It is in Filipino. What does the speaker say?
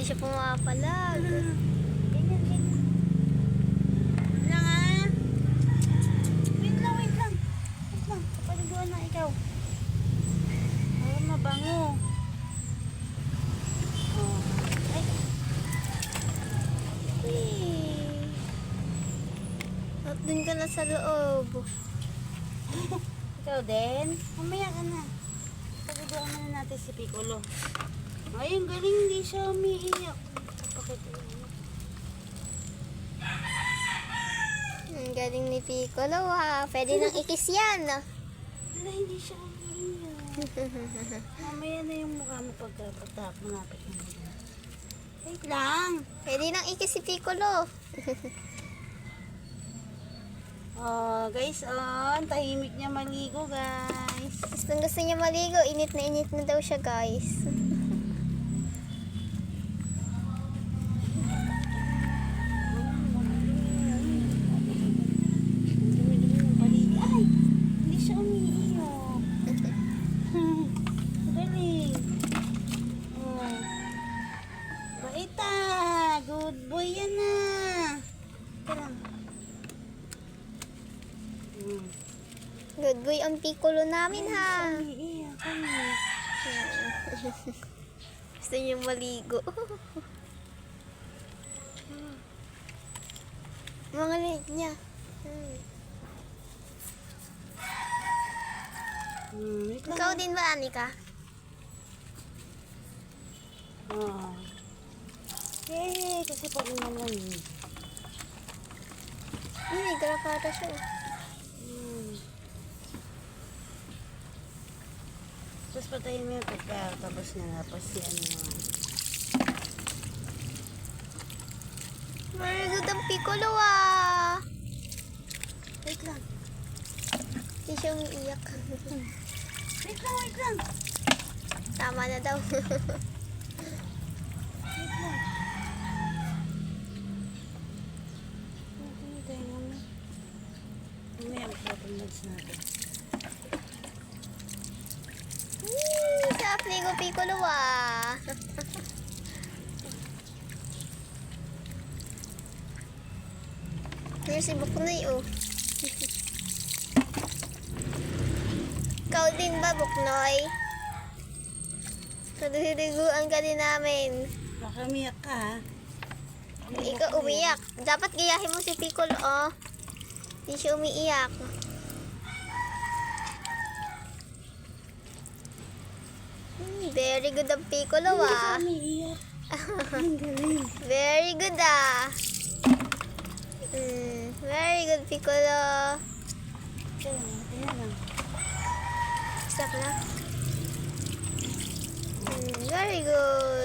siya pumapalag. Ganyan, ganyan. Lang ah. Wait lang, wait lang. Wait lang, kapaliguan na ikaw. Oh, mabango. Oh. Ay. At dun ka na sa loob. Ikaw din? Mamaya ka na. Pagduduan na natin si Piccolo. Ay, ang galing, hindi siya umiiyak. Papakita mo. Ang galing ni Piccolo ha. Pwede nang ikis yan. Wala, hindi siya umiiyak. Mamaya na yung mukha mo pagkatap. Malapit na nila. Wait lang. Pwede nang ikis si Piccolo. Oh, guys, tahimik niya maligo, guys. Gusto niya maligo. Init na daw siya, guys. Ay, hindi siya umiiyak. Galing. Oh. Baita, good boy yan na. Ito lang. Good boy ang Piccolo namin ha. Umiiyak kami. Gusto niya maligo. Mga leg niya. Wait lang. Ikaw din ba, Anika? Oh. Yay, kasi pag naman yun. May garapata siya. Tapos patayin mo yung pagkatapos na tapos si ano naman. Very good ang Piccolo ah. Wait lang. Hindi siya umiiyak. Wait lang, wait lang. Tama na daw. Wait lang. Hintay mo na. Mamaya magpapalads natin. Sa Pligo Piccolo ah. Here's si Buknoy oh. Ikaw din ba, Buknoy? Kaduriguan ka din namin. Baka umiyak ka ha. Ikaw umiyak. Dapat gayahin mo si Piccolo oh. Hindi siya umiiyak. Very good ang Piccolo ah. Umiiyak. Ang galing. Very good ah. Very good Piccolo. Ayan lang. Stop na. Very good.